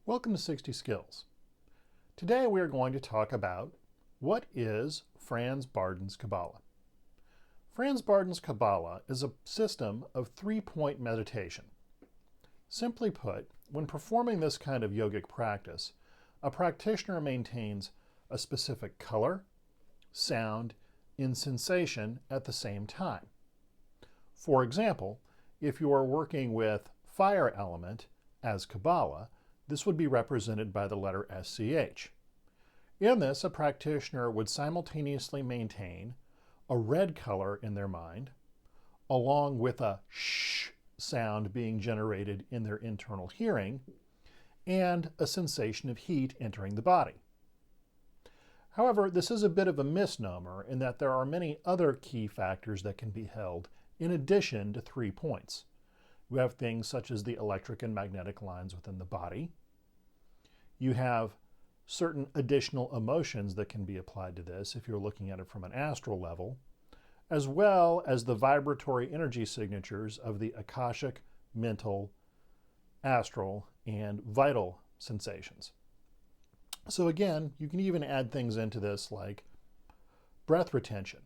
Welcome to 60 Skills. Today we are going to talk about what is Franz Bardon's Kabbalah. Franz Bardon's Kabbalah is a system of three-point meditation. Simply put, when performing this kind of yogic practice, a practitioner maintains a specific color, sound, and sensation at the same time. For example, if you are working with fire element as Kabbalah, this would be represented by the letter SCH. In this, a practitioner would simultaneously maintain a red color in their mind, along with a sh sound being generated in their internal hearing, and a sensation of heat entering the body. However, this is a bit of a misnomer in that there are many other key factors that can be held in addition to 3 points. You have things such as the electric and magnetic lines within the body. You have certain additional emotions that can be applied to this if you're looking at it from an astral level, as well as the vibratory energy signatures of the akashic, mental, astral, and vital sensations. So again, you can even add things into this like breath retention,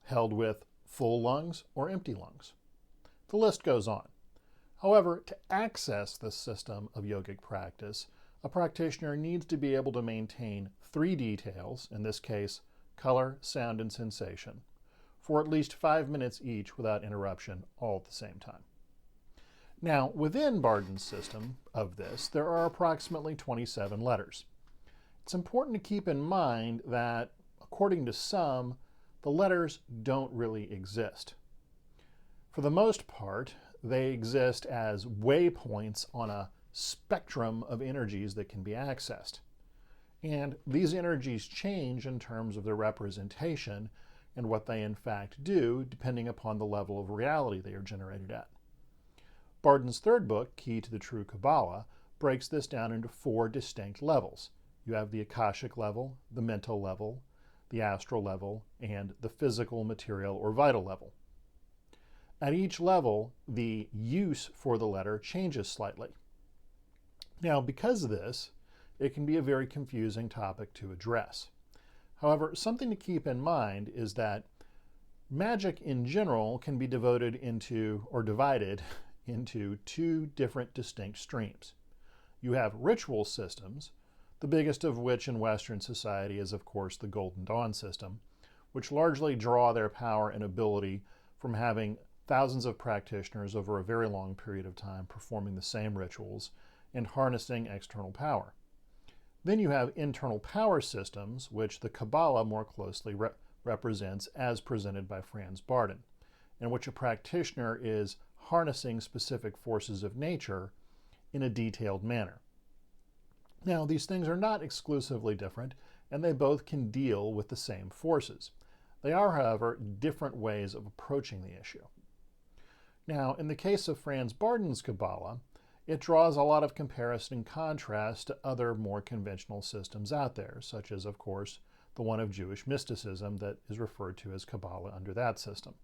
held with full lungs or empty lungs. The list goes on. However, to access this system of yogic practice, a practitioner needs to be able to maintain 3 details, in this case, color, sound, and sensation, for at least 5 minutes each without interruption, all at the same time. Now, within Bardon's system of this, there are approximately 27 letters. It's important to keep in mind that, according to some, the letters don't really exist. For the most part, they exist as waypoints on a spectrum of energies that can be accessed. And these energies change in terms of their representation and what they in fact do, depending upon the level of reality they are generated at. Bardon's third book, Key to the True Kabbalah, breaks this down into 4 distinct levels. You have the Akashic level, the mental level, the astral level, and the physical, material, or vital level. At each level, the use for the letter changes slightly. Now, because of this, it can be a very confusing topic to address. However, something to keep in mind is that magic in general can be divided into 2 different distinct streams. You have ritual systems, the biggest of which in Western society is, of course, the Golden Dawn system, which largely draw their power and ability from having thousands of practitioners over a very long period of time performing the same rituals and harnessing external power. Then you have internal power systems, which the Kabbalah more closely represents as presented by Franz Bardon, in which a practitioner is harnessing specific forces of nature in a detailed manner. Now, these things are not exclusively different, and they both can deal with the same forces. They are, however, different ways of approaching the issue. Now, in the case of Franz Bardon's Kabbalah, it draws a lot of comparison and contrast to other more conventional systems out there, such as, of course, the one of Jewish mysticism that is referred to as Kabbalah under that system.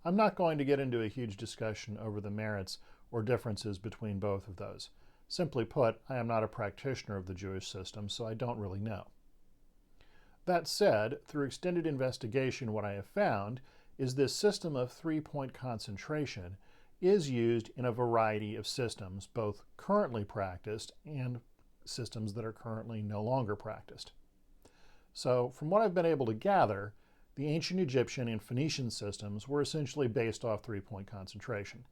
I'm not going to get into a huge discussion over the merits or differences between both of those. Simply put, I am not a practitioner of the Jewish system, so I don't really know. That said, through extended investigation, what I have found is this system of 3-point concentration is used in a variety of systems, both currently practiced and systems that are currently no longer practiced. So, from what I've been able to gather, the ancient Egyptian and Phoenician systems were essentially based off 3-point concentration.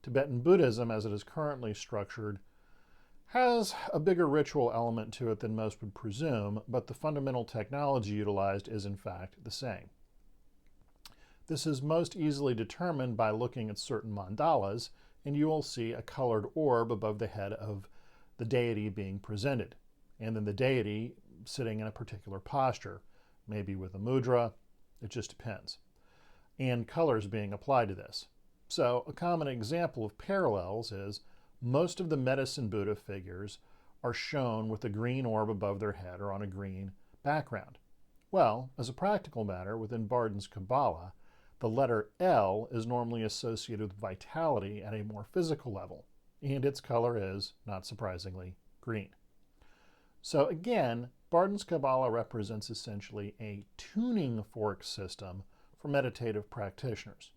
Tibetan Buddhism, as it is currently structured, has a bigger ritual element to it than most would presume, but the fundamental technology utilized is in fact the same. This is most easily determined by looking at certain mandalas, and you will see a colored orb above the head of the deity being presented, and then the deity sitting in a particular posture, maybe with a mudra, it just depends, and colors being applied to this. So a common example of parallels is most of the medicine Buddha figures are shown with a green orb above their head or on a green background. Well, as a practical matter, within Bardon's Kabbalah, the letter L is normally associated with vitality at a more physical level, and its color is, not surprisingly, green. So again, Bardon's Kabbalah represents essentially a tuning fork system for meditative practitioners.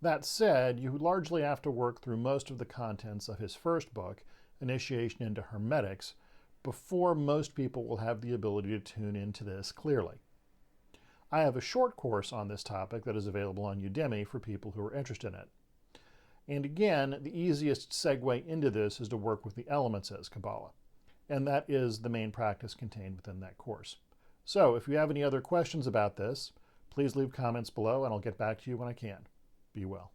That said, you largely have to work through most of the contents of his first book, Initiation into Hermetics, before most people will have the ability to tune into this clearly. I have a short course on this topic that is available on Udemy for people who are interested in it. And again, the easiest segue into this is to work with the Elements as Kabbalah. And that is the main practice contained within that course. So if you have any other questions about this, please leave comments below and I'll get back to you when I can. Be well.